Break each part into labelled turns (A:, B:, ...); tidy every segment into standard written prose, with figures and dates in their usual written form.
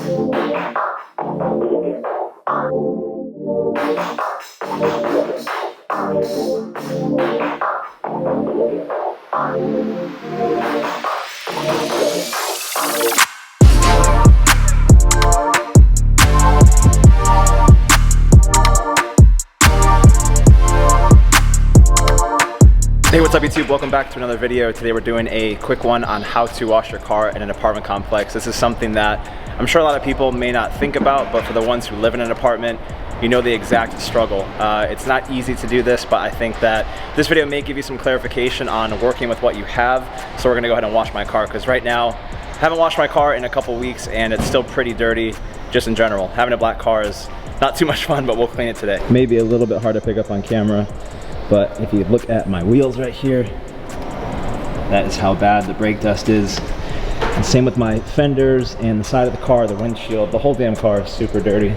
A: Hey, what's up YouTube? Welcome back to another video. Today we're doing a quick one on how to wash your car in an apartment complex. This is something that I'm sure a lot of people may not think about, but for the ones who live in an apartment, you know the exact struggle. It's not easy to do this, but I think that this video may give you some clarification on working with what you have. So we're gonna go ahead and wash my car, because right now, I haven't washed my car in a couple weeks and it's still pretty dirty just in general. Having a black car is not too much fun, but we'll clean it today. Maybe a little bit hard to pick up on camera, but if you look at my wheels right here, that is how bad the brake dust is. And same with my fenders and the side of the car, the windshield, the whole damn car is super dirty.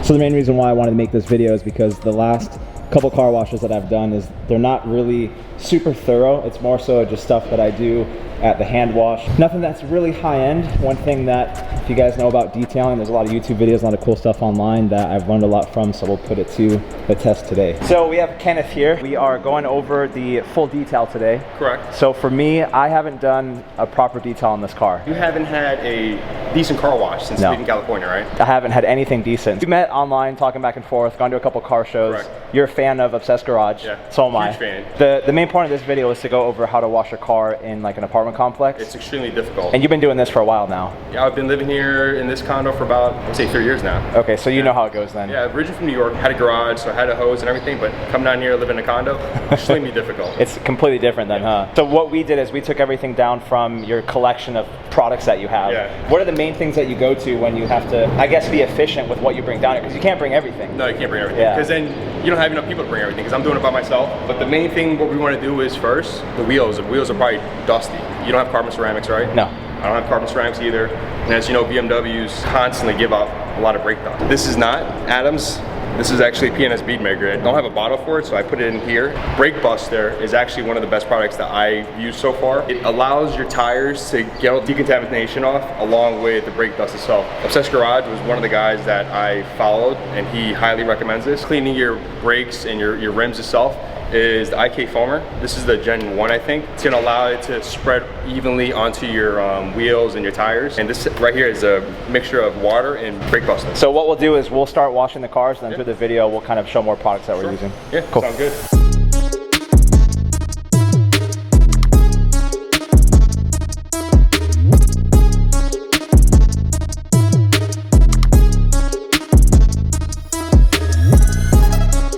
A: So the main reason why I wanted to make this video is because the last couple car washes that I've done is they're not really super thorough. It's more so just stuff that I do at the hand wash. Nothing that's really high end. One thing that, if you guys know about detailing, there's a lot of YouTube videos, a lot of cool stuff online that I've learned a lot from, so we'll put it to the test today. So we have Kenneth here. We are going over the full detail today.
B: Correct.
A: So for me, I haven't done a proper detail on this car.
B: You haven't had a decent car wash since living in California, right?
A: I haven't had anything decent. We met online, talking back and forth, gone to a couple car shows.
B: Correct.
A: You're a fan of Obsessed Garage.
B: Yeah.
A: So am I.
B: Huge fan.
A: The main point of this video is to go over how to wash a car in like an apartment complex.
B: It's extremely difficult.
A: And you've been doing this for a while now.
B: Yeah, I've been living here in this condo for about, let's say, 3 years now.
A: Okay, so you know how it goes then.
B: Yeah, originally from New York, had a garage, so I had a hose and everything, but come down here, live in a condo, extremely difficult.
A: It's completely different then, huh? So what we did is we took everything down from your collection of products that you have.
B: Yeah.
A: What are the main things that you go to when you have to, I guess, be efficient with what you bring down here? Because you can't bring everything.
B: No, you can't bring everything, because then you don't have enough people to bring everything, because I'm doing it by myself. But the main thing, what we want to do is first, the wheels. The wheels are probably dusty. You don't have carbon ceramics, right?
A: No.
B: I don't have carbon ceramics either. And as you know, BMWs constantly give out a lot of brake dust. This is not Adams. This is actually PNS bead maker. I don't have a bottle for it, so I put it in here. Brake Buster is actually one of the best products that I've used so far. It allows your tires to get decontamination off along with the brake dust itself. Obsessed Garage was one of the guys that I followed, and he highly recommends this. Cleaning your brakes and your rims itself is the IK foamer. This is the Gen 1, I think. It's gonna allow it to spread evenly onto your wheels and your tires. And this right here is a mixture of water and brake buster.
A: So what we'll do is we'll start washing the cars, and then through the video we'll kind of show more products that we're using.
B: Yeah,
A: cool.
B: Sounds good.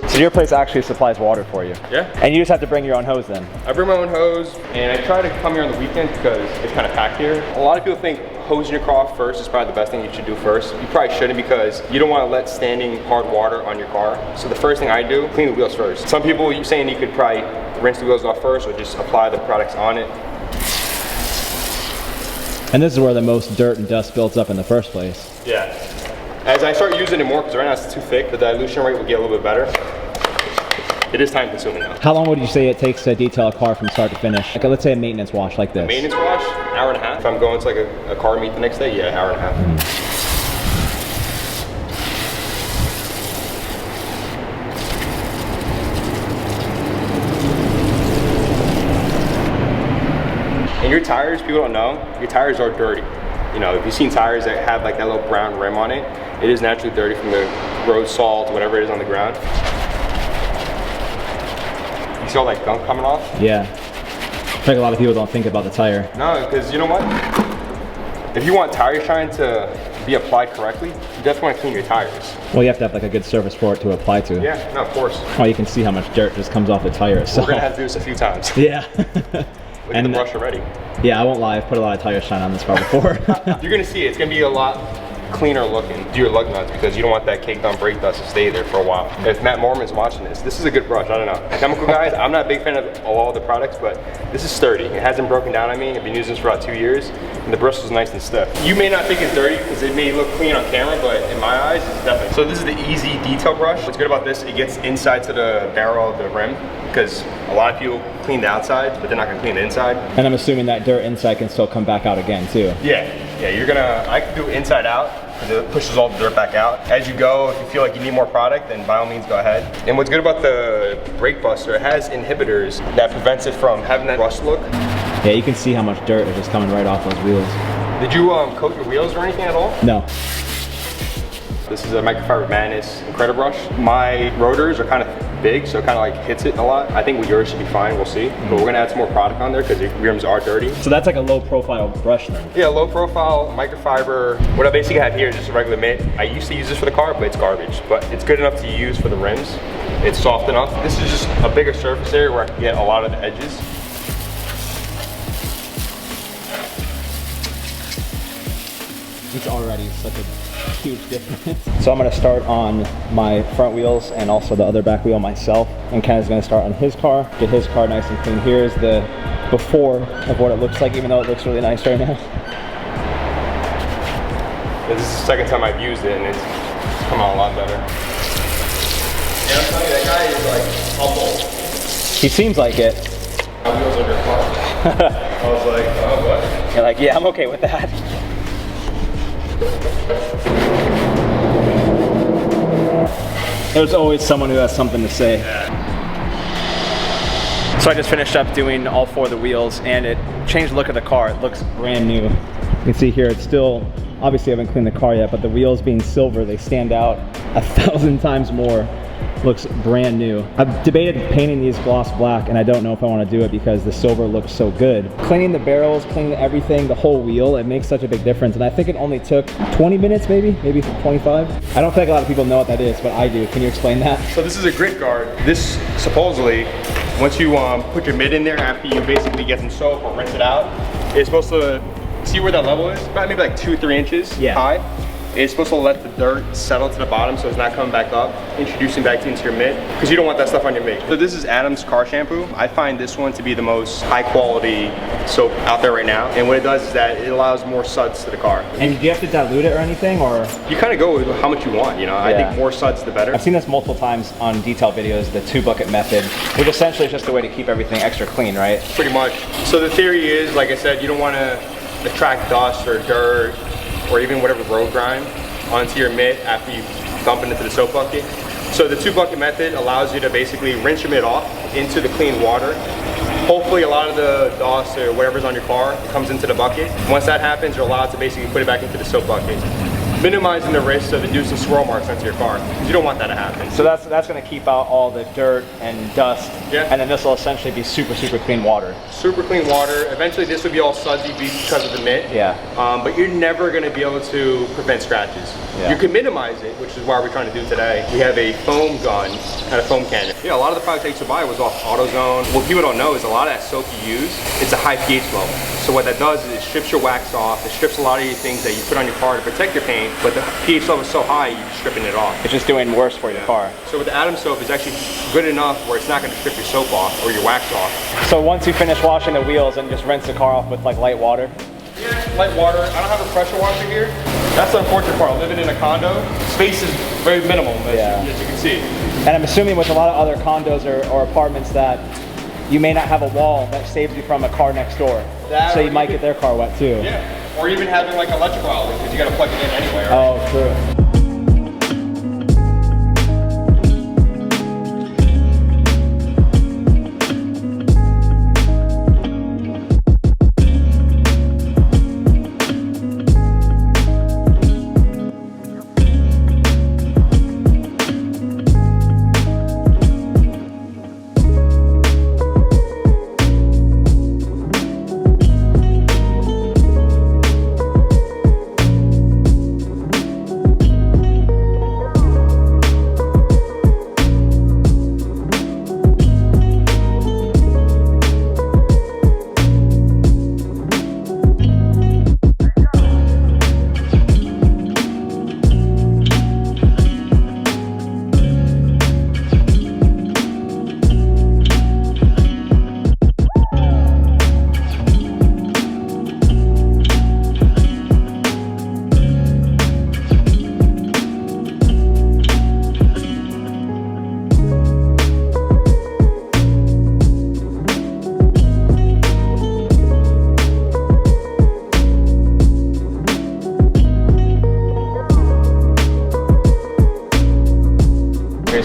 A: So your place actually supplies water for you?
B: Yeah.
A: And you just have to bring your own hose then?
B: I bring my own hose, and I try to come here on the weekend because it's kind of packed here. A lot of people think hosing your car off first is probably the best thing you should do first. You probably shouldn't, because you don't want to let standing hard water on your car. So the first thing I do, clean the wheels first. Some people are saying you could probably rinse the wheels off first or just apply the products on it.
A: And this is where the most dirt and dust builds up in the first place.
B: Yeah. As I start using it more, because right now it's too thick, the dilution rate will get a little bit better. It is time consuming now. How
A: long would you say it takes to detail a car from start to finish? Like, let's say a maintenance wash like this.
B: A maintenance wash, an hour and a half. If I'm going to like a car meet the next day, yeah, an hour and a half. And your tires, people don't know, your tires are dirty. You know, if you've seen tires that have like that little brown rim on it, it is naturally dirty from the road salt, whatever it is on the ground. You see all that gunk coming off?
A: Yeah. I think a lot of people don't think about the tire.
B: No, because you know what? If you want tire shine to be applied correctly, you definitely want to clean your tires.
A: Well, you have to have like a good surface for it to apply to.
B: Yeah, no, of course.
A: Oh, you can see how much dirt just comes off the tire itself.
B: We're gonna have to do this a few times.
A: Yeah.
B: Look at the brush already.
A: Yeah, I won't lie, I've put a lot of tire shine on this car before.
B: You're gonna see it. It's gonna be a lot cleaner looking. Do your lug nuts because you don't want that caked on brake dust to stay there for a while. If Matt Mormon's watching this is a good brush. I don't know. Chemical guys, I'm not a big fan of all the products, but this is sturdy. It hasn't broken down on me. I've been using this for about 2 years, and the bristle's nice and stiff. You may not think it's dirty because it may look clean on camera, but in my eyes, it's definitely. So this is the easy detail brush. What's good about this, it gets inside to the barrel of the rim, because a lot of people clean the outside, but they're not gonna clean the inside.
A: And I'm assuming that dirt inside can still come back out again too.
B: Yeah, I can do it inside out, because it pushes all the dirt back out. As you go, if you feel like you need more product, then by all means go ahead. And what's good about the brake buster, it has inhibitors that prevents it from having that rust look.
A: Yeah, you can see how much dirt is just coming right off those wheels.
B: Did you coat your wheels or anything at all?
A: No.
B: This is a Microfiber Madness Incredibrush. My rotors are kind of big, so it kind of like hits it a lot. I think with yours should be fine, we'll see. But we're gonna add some more product on there because your rims are dirty.
A: So that's like a low profile brush then?
B: Yeah, low profile, microfiber. What I basically have here is just a regular mitt. I used to use this for the car, but it's garbage. But it's good enough to use for the rims. It's soft enough. This is just a bigger surface area where I can get a lot of the edges.
A: It's already such a huge difference. So I'm gonna start on my front wheels and also the other back wheel myself. And Ken's gonna start on his car, get his car nice and clean. Here's the before of what it looks like, even though it looks really nice right now.
B: This is the second time I've used it and it's come out a lot better. Yeah, I'm telling you, that guy is like humble.
A: He seems like it.
B: My wheels are your car. I was like, oh, what?
A: You're like, yeah, I'm okay with that. There's always someone who has something to say.
B: Yeah.
A: So I just finished up doing all 4 of the wheels and it changed the look of the car. It looks brand new. You can see here, it's still, obviously I haven't cleaned the car yet, but the wheels being silver, they stand out 1,000 times more. Looks brand new. I've debated painting these gloss black and I don't know if I want to do it because the silver looks so good. Cleaning the barrels, cleaning everything, the whole wheel, it makes such a big difference. And I think it only took 20 minutes maybe 25. I don't think a lot of people know what that is, but I do. Can you explain that?
B: So this is a grit guard. This supposedly, once you put your mitt in there after you basically get some soap or rinse it out, it's supposed to, see where that level is? About maybe like 2 or 3 inches high. It's supposed to let the dirt settle to the bottom so it's not coming back up, introducing back into your mitt, because you don't want that stuff on your mitt. So this is Adam's car shampoo. I find this one to be the most high quality soap out there right now. And what it does is that it allows more suds to the car.
A: And do you have to dilute it or anything, or?
B: You kind of go with how much you want, you know? I think more suds the better.
A: I've seen this multiple times on detail videos, the 2-bucket method, which essentially is just a way to keep everything extra clean, right?
B: Pretty much. So the theory is, like I said, you don't want to attract dust or dirt or even whatever road grime onto your mitt after you dump it into the soap bucket. So the 2-bucket method allows you to basically rinse your mitt off into the clean water. Hopefully a lot of the dust or whatever's on your car comes into the bucket. Once that happens, you're allowed to basically put it back into the soap bucket, minimizing the risk of inducing swirl marks onto your car, because you don't want that to happen.
A: So that's going to keep out all the dirt and dust, and then this will essentially be super clean water.
B: Super clean water. Eventually this will be all sudsy because of the mitt. But you're never going to be able to prevent scratches. You can minimize it, which is why we're trying to do today. We have a foam gun and a foam cannon. Yeah, a lot of the products I used to buy was off AutoZone. What people don't know is a lot of that soap you use, it's a high pH level. So what that does is it strips your wax off, it strips a lot of your things that you put on your car to protect your paint, but the pH level is so high, you're stripping it off.
A: It's just doing worse for your car.
B: So with the Adam soap, it's actually good enough where it's not going to strip your soap off or your wax off.
A: So once you finish washing the wheels and just rinse the car off with like light water?
B: Yeah, light water. I don't have a pressure washer here. That's the unfortunate part. Living in a condo, space is very minimal, as you can see.
A: And I'm assuming with a lot of other condos or apartments that you may not have a wall that saves you from a car next door. So you might get their car wet too.
B: Yeah, or even having like electrical outlet, because you got to plug it in anyway, right?
A: Oh, true.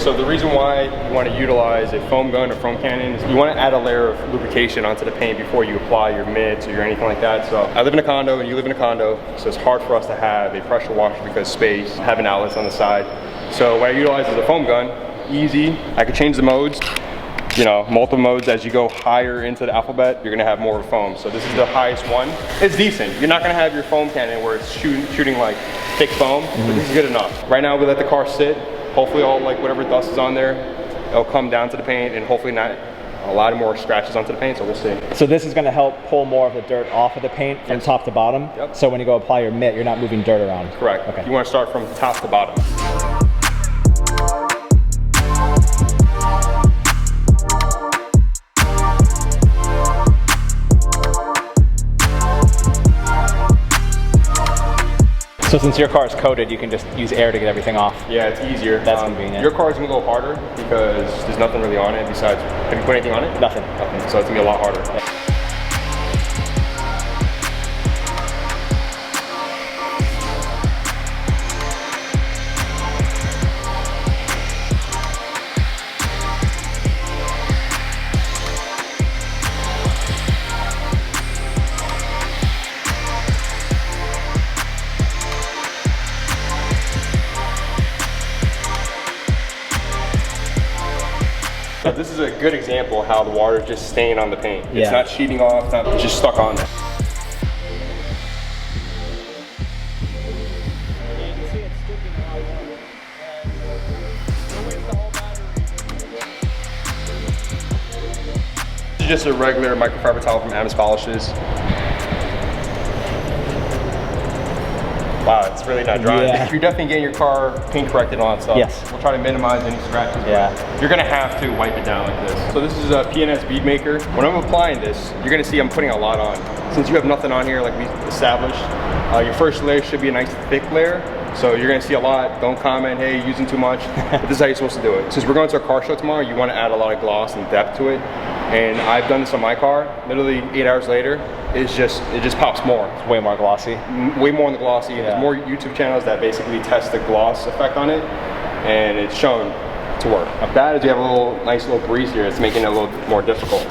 B: so the reason why you want to utilize a foam gun or foam cannon is you want to add a layer of lubrication onto the paint before you apply your mitts or anything like that. So I live in a condo and you live in a condo, so it's hard for us to have a pressure washer because space, having outlets on the side. So what I utilize is a foam gun, easy. I can change the modes, you know, multiple modes. As you go higher into the alphabet, you're gonna have more foam. So this is the highest one. It's decent. You're not gonna have your foam cannon where it's shooting like thick foam, but this is good enough. Right now we let the car sit. Hopefully all like whatever dust is on there, it'll come down to the paint and hopefully not a lot more scratches onto the paint, so we'll see.
A: So this is gonna help pull more of the dirt off of the paint from top to bottom.
B: Yep.
A: So when you go apply your mitt, you're not moving dirt around.
B: Correct.
A: Okay.
B: You wanna start from top to bottom.
A: So since your car is coated, you can just use air to get everything off.
B: Yeah, it's easier.
A: That's convenient.
B: Your car is gonna go harder because there's nothing really on it besides, have you put anything on it?
A: Nothing.
B: Nothing, so it's gonna be a lot harder. So this is a good example of how the water is just staying on the paint.
A: Yeah.
B: It's not sheeting off, it's just stuck on there. This is just a regular microfiber towel from Adams Polishes. Wow, it's really not dry.
A: Yeah.
B: You're definitely getting your car paint corrected and all that stuff.
A: Yes.
B: We'll try to minimize any scratches.
A: Yeah.
B: You're gonna have to wipe it down like this. So this is a PNS bead maker. When I'm applying this, you're gonna see I'm putting a lot on. Since you have nothing on here like we established, your first layer should be a nice thick layer. So you're gonna see a lot. Don't comment, hey, you're using too much. But this is how you're supposed to do it. Since we're going to a car show tomorrow, you wanna add a lot of gloss and depth to it. And I've done this on my car. Literally 8 hours later, it just pops more.
A: It's way more glossy.
B: Way more on the glossy.
A: Yeah.
B: There's more YouTube channels that basically test the gloss effect on it, and it's shown to work. Bad is you have a nice little breeze here. It's making it a little bit more difficult.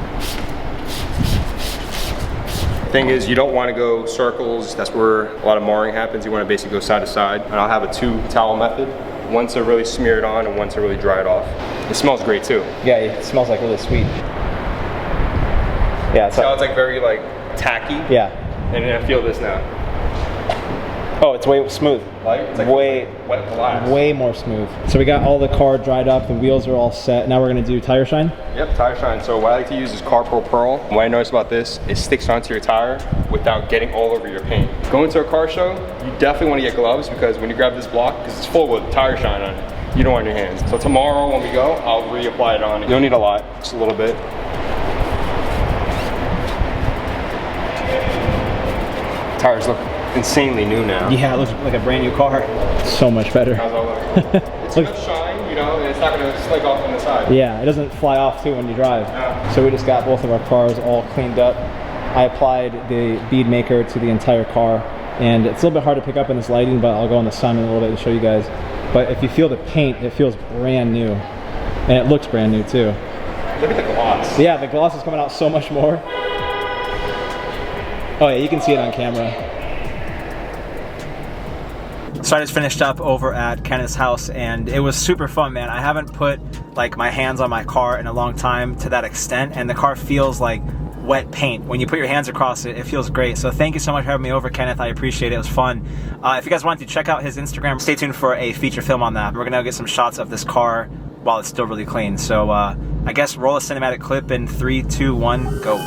B: Thing is, you don't want to go circles. That's where a lot of marring happens. You want to basically go side to side. And I'll have a 2 towel method. One to really smear it on and one to really dry it off. It smells great too.
A: Yeah, it smells like really sweet. Yeah,
B: It sounds like very like tacky.
A: Yeah.
B: And then I feel this now.
A: Oh, it's way smooth.
B: Like, it's like
A: way
B: wet glass.
A: Way more smooth. So we got all the car dried up, the wheels are all set. Now we're gonna do tire shine.
B: Yep, tire shine. So what I like to use is Carpro Pearl. What I noticed about this, it sticks onto your tire without getting all over your paint. Going to a car show, you definitely want to get gloves because when you grab this block, because it's full with tire shine on it, you don't want your hands. So tomorrow when we go, I'll reapply it on. You don't need a lot, just a little bit. Tires look insanely new now.
A: Yeah, it looks like a brand new car. So much better.
B: How's that look? It's gonna shine, you know, and it's not gonna flake off on the side.
A: Yeah, it doesn't fly off too when you drive.
B: Yeah.
A: So we just got both of our cars all cleaned up. I applied the bead maker to the entire car, and it's a little bit hard to pick up in this lighting, but I'll go in the sun in a little bit and show you guys. But if you feel the paint, it feels brand new, and it looks brand new too.
B: Look at the gloss.
A: Yeah, the gloss is coming out so much more. Oh yeah, you can see it on camera. So I just finished up over at Kenneth's house and it was super fun, man. I haven't put like my hands on my car in a long time to that extent, and the car feels like wet paint. When you put your hands across it, it feels great. So thank you so much for having me over, Kenneth. I appreciate it. It was fun. If you guys want to check out his Instagram, stay tuned for a feature film on that. We're gonna get some shots of this car while it's still really clean. So I guess roll a cinematic clip in 3, 2, 1, go.